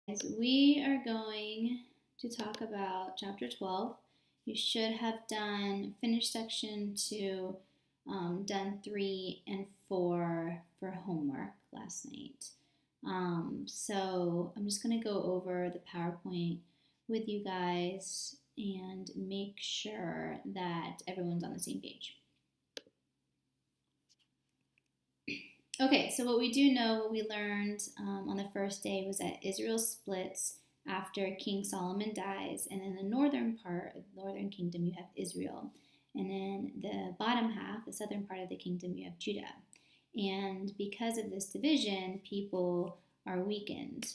We are going to talk about chapter 12. You should have finished section 2, done 3 and 4 for homework last night. So I'm just going to go over the PowerPoint with you guys and make sure that everyone's on the same page. Okay, so what we do know, what we learned on the first day was that Israel splits after King Solomon dies, and in the northern part of the northern kingdom you have Israel, and in the bottom half, the southern part of the kingdom, you have Judah. And because of this division, people are weakened.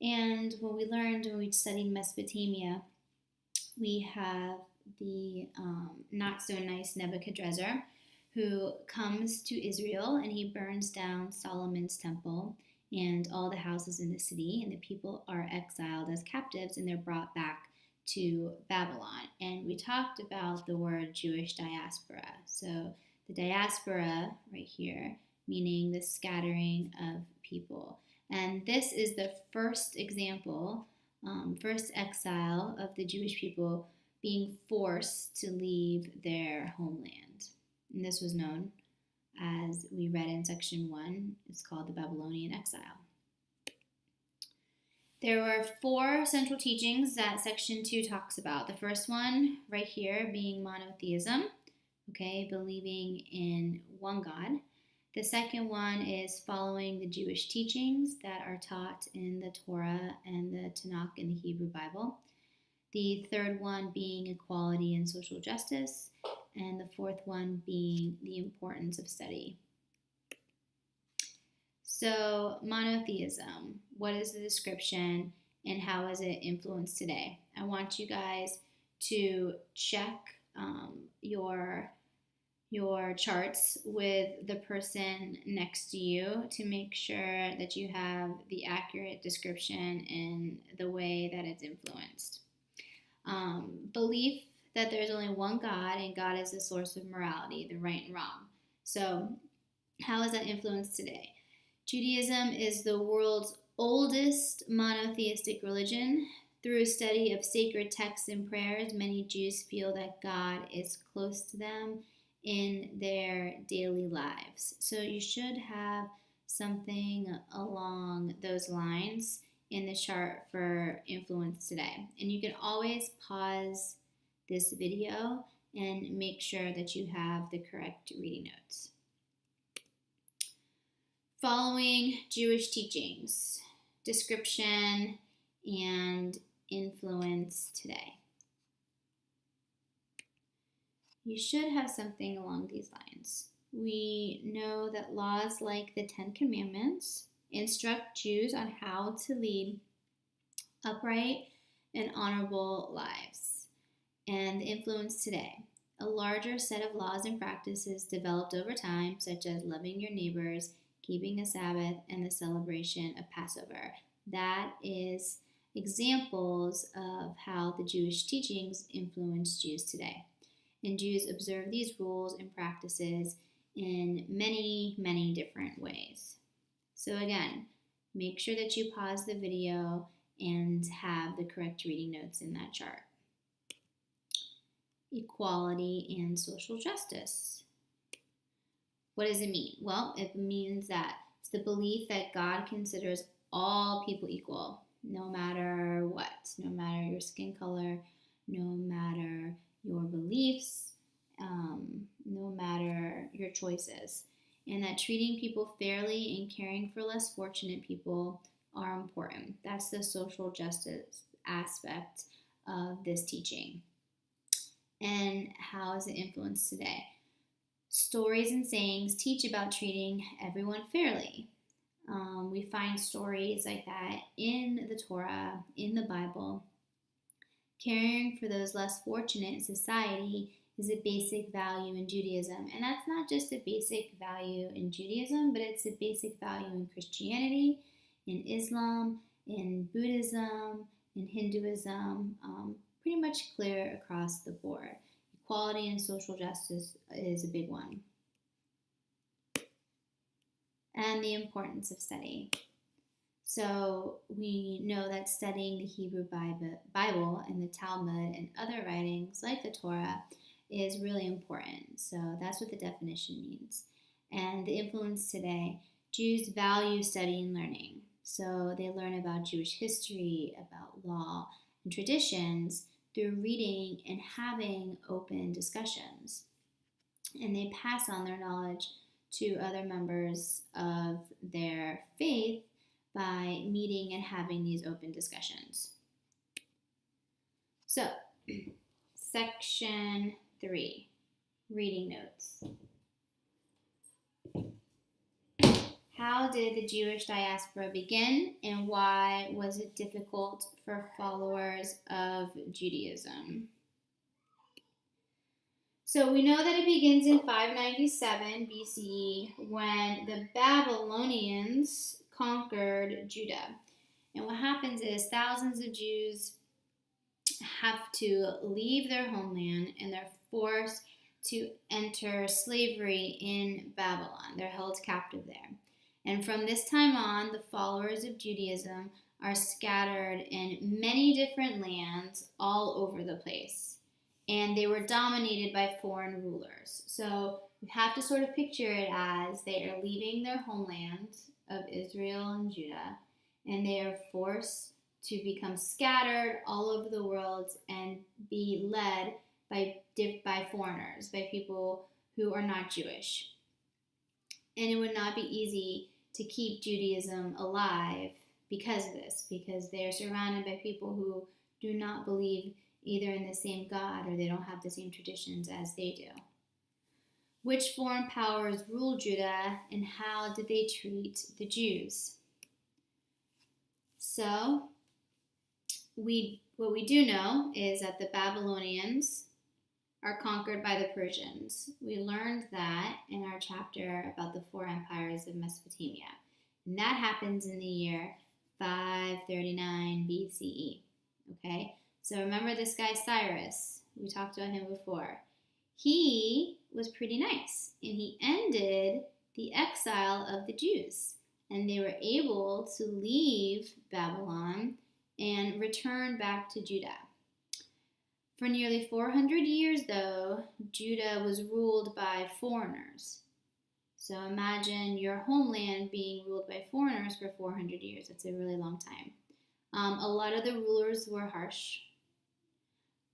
And what we learned when we studied Mesopotamia, we have the not so nice Nebuchadnezzar, who comes to Israel and he burns down Solomon's temple and all the houses in the city, and the people are exiled as captives and they're brought back to Babylon. And we talked about the word Jewish diaspora. So the diaspora right here, meaning the scattering of people. And this is the first example, first exile of the Jewish people being forced to leave their homeland. And this was known, as we read in section 1, it's called the Babylonian exile. There were 4 central teachings that section 2 talks about. The first one, right here, being monotheism, okay, believing in one God. The second one is following the Jewish teachings that are taught in the Torah and the Tanakh in the Hebrew Bible. The third one being equality and social justice, and the fourth one being the importance of study. So, monotheism, what is the description and how is it influenced today? I want you guys to check your charts with the person next to you to make sure that you have the accurate description in the way that it's influenced. Belief that there's only one God and God is the source of morality, the right and wrong. So, how is that influenced today? Judaism is the world's oldest monotheistic religion. Through a study of sacred texts and prayers, many Jews feel that God is close to them in their daily lives. So, you should have something along those lines in the chart for influence today. And you can always pause this video and make sure that you have the correct reading notes. Following Jewish teachings, description and influence today. You should have something along these lines. We know that laws like the 10 Commandments instruct Jews on how to lead upright and honorable lives. And the influence today. A larger set of laws and practices developed over time, such as loving your neighbors, keeping a Sabbath, and the celebration of Passover. That is examples of how the Jewish teachings influence Jews today. And Jews observe these rules and practices in many, many different ways. So again, make sure that you pause the video and have the correct reading notes in that chart. Equality and social justice. What does it mean? Well, it means that it's the belief that God considers all people equal, no matter what, no matter your skin color, no matter your beliefs, no matter your choices, and that treating people fairly and caring for less fortunate people are important. That's the social justice aspect of this teaching. And how is it influenced today? Stories and sayings teach about treating everyone fairly. We find stories like that in the Torah, in the Bible. Caring for those less fortunate in society is a basic value in Judaism. And that's not just a basic value in Judaism, but it's a basic value in Christianity, in Islam, in Buddhism, in Hinduism, pretty much clear across the board. Equality and social justice is a big one. And the importance of study. So we know that studying the Hebrew Bible and the Talmud and other writings like the Torah is really important. So that's what the definition means. And the influence today, Jews value study and learning. So they learn about Jewish history, about law and traditions through reading and having open discussions. And they pass on their knowledge to other members of their faith by meeting and having these open discussions. So, section 3, reading notes. How did the Jewish diaspora begin, and why was it difficult for followers of Judaism? So we know that it begins in 597 BCE when the Babylonians conquered Judah. And what happens is thousands of Jews have to leave their homeland and they're forced to enter slavery in Babylon. They're held captive there. And from this time on, the followers of Judaism are scattered in many different lands all over the place. And they were dominated by foreign rulers. So you have to sort of picture it as they are leaving their homeland of Israel and Judah, and they are forced to become scattered all over the world and be led by foreigners, by people who are not Jewish. And it would not be easy to keep Judaism alive because of this, because they're surrounded by people who do not believe either in the same God or they don't have the same traditions as they do. Which foreign powers ruled Judah and how did they treat the Jews? So, what we do know is that the Babylonians are conquered by the Persians. We learned that in our chapter about the 4 empires of Mesopotamia. And that happens in the year 539 BCE. Okay? So remember this guy Cyrus. We talked about him before. He was pretty nice, and he ended the exile of the Jews. And they were able to leave Babylon and return back to Judah. For nearly 400 years, though, Judah was ruled by foreigners. So imagine your homeland being ruled by foreigners for 400 years. That's a really long time. A lot of the rulers were harsh.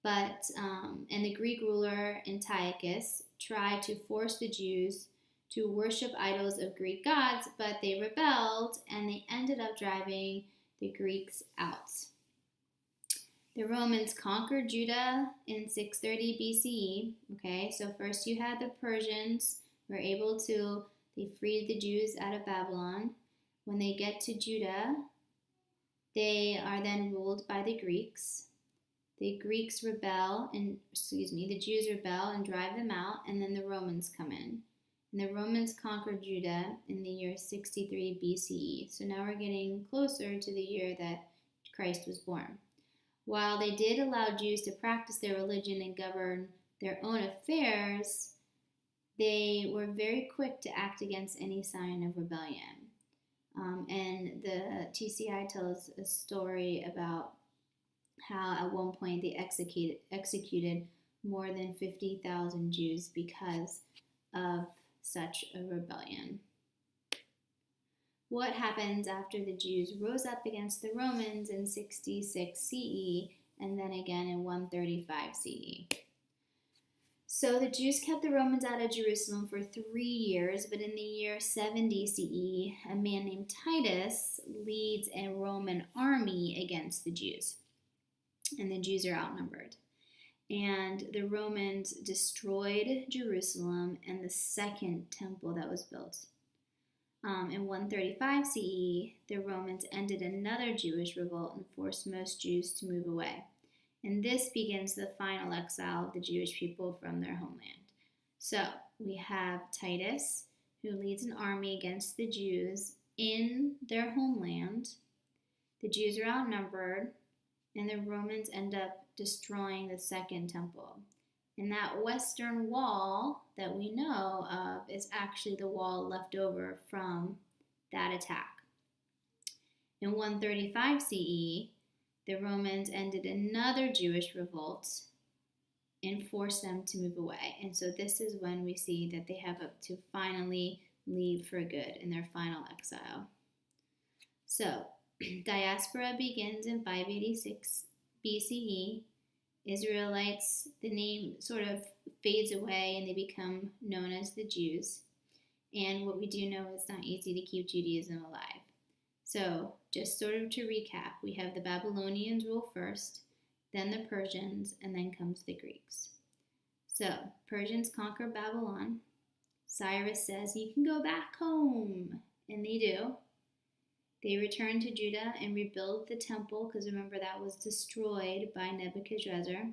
And the Greek ruler Antiochus tried to force the Jews to worship idols of Greek gods, but they rebelled and they ended up driving the Greeks out. The Romans conquered Judah in 630 BCE. Okay, so first you had the Persians were able to, they freed the Jews out of Babylon. When they get to Judah, they are then ruled by the Greeks. The Jews rebel and drive them out, and then the Romans come in. And the Romans conquered Judah in the year 63 BCE. So now we're getting closer to the year that Christ was born. While they did allow Jews to practice their religion and govern their own affairs, they were very quick to act against any sign of rebellion. And the TCI tells a story about how at one point they executed more than 50,000 Jews because of such a rebellion. What happens after the Jews rose up against the Romans in 66 CE and then again in 135 CE? So the Jews kept the Romans out of Jerusalem for 3 years, but in the year 70 CE, a man named Titus leads a Roman army against the Jews. And the Jews are outnumbered. And the Romans destroyed Jerusalem and the second temple that was built. In 135 CE, the Romans ended another Jewish revolt and forced most Jews to move away. And this begins the final exile of the Jewish people from their homeland. So we have Titus, who leads an army against the Jews in their homeland. The Jews are outnumbered, and the Romans end up destroying the second temple. And that western wall that we know of is actually the wall left over from that attack. In 135 CE, the Romans ended another Jewish revolt and forced them to move away. And so this is when we see that they have to finally leave for good in their final exile. So, diaspora begins in 586 BCE. Israelites, the name sort of fades away and they become known as the Jews. And what we do know, it's not easy to keep Judaism alive. So, just sort of to recap, we have the Babylonians rule first, then the Persians, and then comes the Greeks. So, Persians conquer Babylon. Cyrus says, "You can go back home." And they do. They return to Judah and rebuild the temple, because remember that was destroyed by Nebuchadnezzar.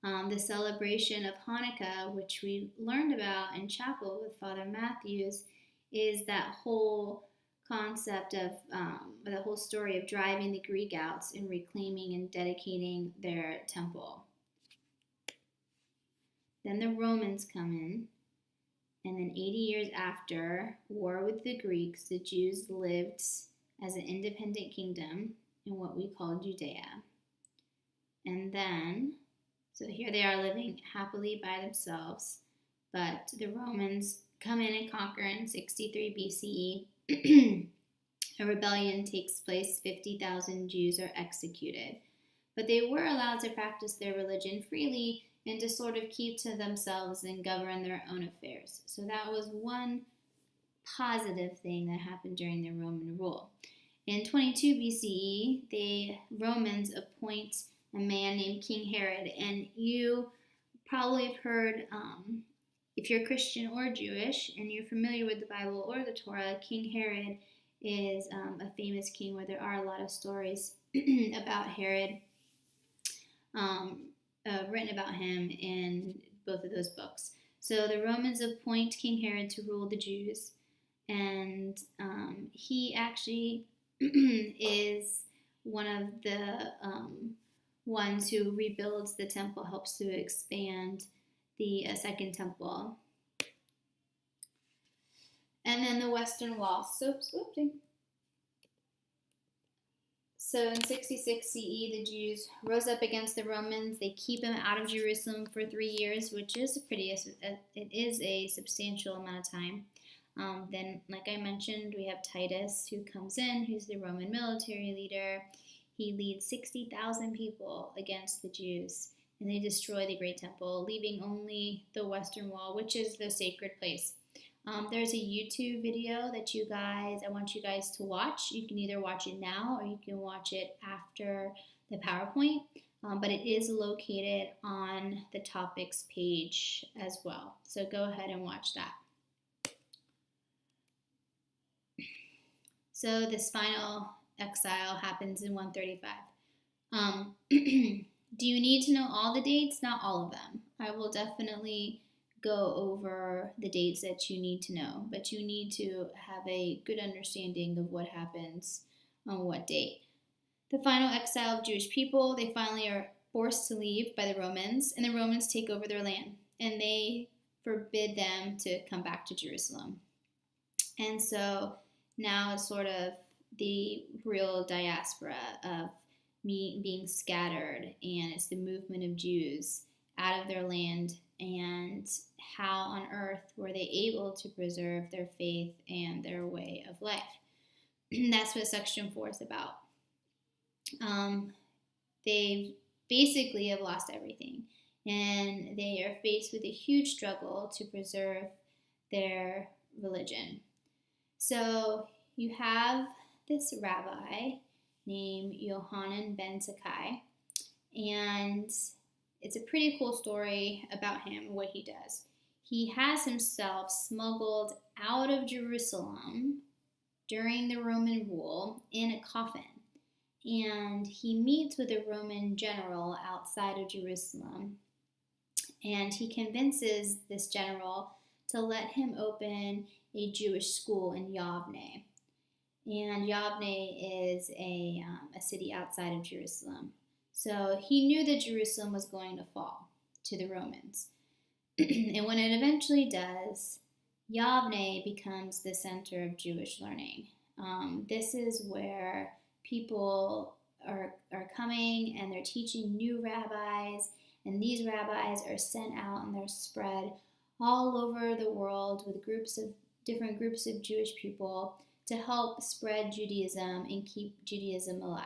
The celebration of Hanukkah, which we learned about in chapel with Father Matthews, is that whole concept of the whole story of driving the Greek out and reclaiming and dedicating their temple. Then the Romans come in, and then 80 years after war with the Greeks, the Jews lived as an independent kingdom in what we call Judea. And then, so here they are living happily by themselves, but the Romans come in and conquer in 63 BCE. A rebellion takes place, 50,000 Jews are executed. But they were allowed to practice their religion freely and to sort of keep to themselves and govern their own affairs. So that was one positive thing that happened during the Roman rule. In 22 BCE, the Romans appoint a man named King Herod, and you probably have heard, if you're Christian or Jewish and you're familiar with the Bible or the Torah, King Herod is a famous king where there are a lot of stories about Herod written about him in both of those books. So the Romans appoint King Herod to rule the Jews, and he actually is one of the ones who rebuilds the temple, helps to expand the second temple. And then the Western Wall. So in 66 CE, the Jews rose up against the Romans. They keep them out of Jerusalem for 3 years, which is a substantial amount of time. Then, like I mentioned, we have Titus, who comes in, who's the Roman military leader. He leads 60,000 people against the Jews, and they destroy the Great Temple, leaving only the Western Wall, which is the sacred place. There's a YouTube video that I want you guys to watch. You can either watch it now or you can watch it after the PowerPoint, but it is located on the topics page as well. So go ahead and watch that. So this final exile happens in 135. Do you need to know all the dates? Not all of them. I will definitely go over the dates that you need to know, but you need to have a good understanding of what happens on what date. The final exile of Jewish people, they finally are forced to leave by the Romans, and the Romans take over their land, and they forbid them to come back to Jerusalem. And so now it's sort of the real diaspora of being scattered, and it's the movement of Jews out of their land, and how on earth were they able to preserve their faith and their way of life. That's what section 4 is about. They basically have lost everything, and they are faced with a huge struggle to preserve their religion. So you have this rabbi named Yohanan ben Zakkai, and it's a pretty cool story about him, what he does. He has himself smuggled out of Jerusalem during the Roman rule in a coffin. And he meets with a Roman general outside of Jerusalem. And he convinces this general to let him open a Jewish school in Yavne. And Yavne is a city outside of Jerusalem. So he knew that Jerusalem was going to fall to the Romans. And when it eventually does, Yavne becomes the center of Jewish learning. This is where people are coming and they're teaching new rabbis, and these rabbis are sent out and they're spread all over the world with different groups of Jewish people to help spread Judaism and keep Judaism alive.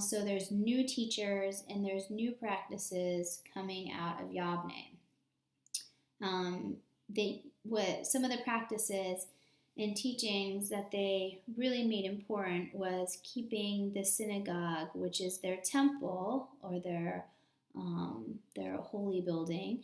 So there's new teachers and there's new practices coming out of Yavne. Some of the practices and teachings that they really made important was keeping the synagogue, which is their temple or their holy building,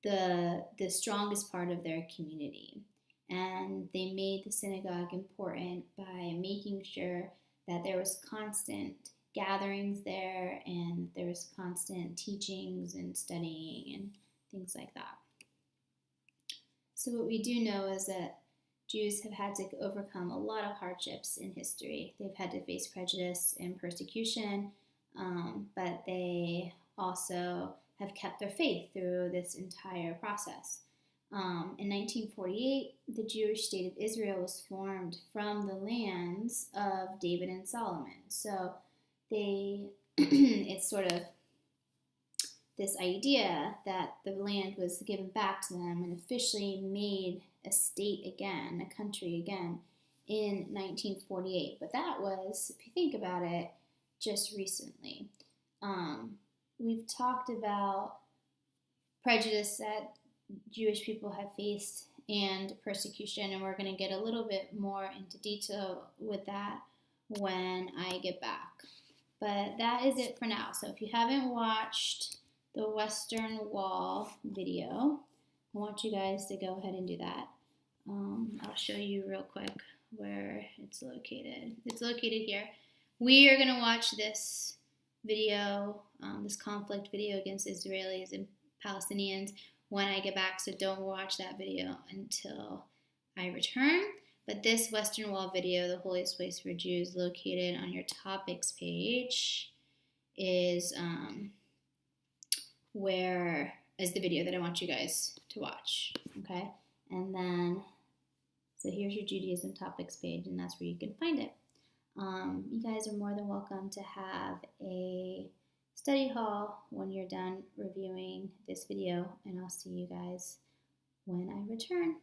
the strongest part of their community. And they made the synagogue important by making sure that there was constant gatherings there and there was constant teachings and studying and things like that. So what we do know is that Jews have had to overcome a lot of hardships in history. They've had to face prejudice and persecution, but they also have kept their faith through this entire process. In 1948, the Jewish state of Israel was formed from the lands of David and Solomon. So it's sort of this idea that the land was given back to them and officially made a state again, a country again, in 1948. But that was, if you think about it, just recently. We've talked about prejudice that Jewish people have faced and persecution, and we're going to get a little bit more into detail with that when I get back. But that is it for now. So if you haven't watched the Western Wall video, I want you guys to go ahead and do that. I'll show you real quick where it's located. It's located here. We are going to watch this video, this conflict video against Israelis and Palestinians when I get back, so don't watch that video until I return. But this Western Wall video, the holiest place for Jews, located on your topics page, is where is the video that I want you guys to watch. Okay, and then so here's your Judaism topics page, and that's where you can find it. You guys are more than welcome to have a study hall when you're done reviewing this video, and I'll see you guys when I return.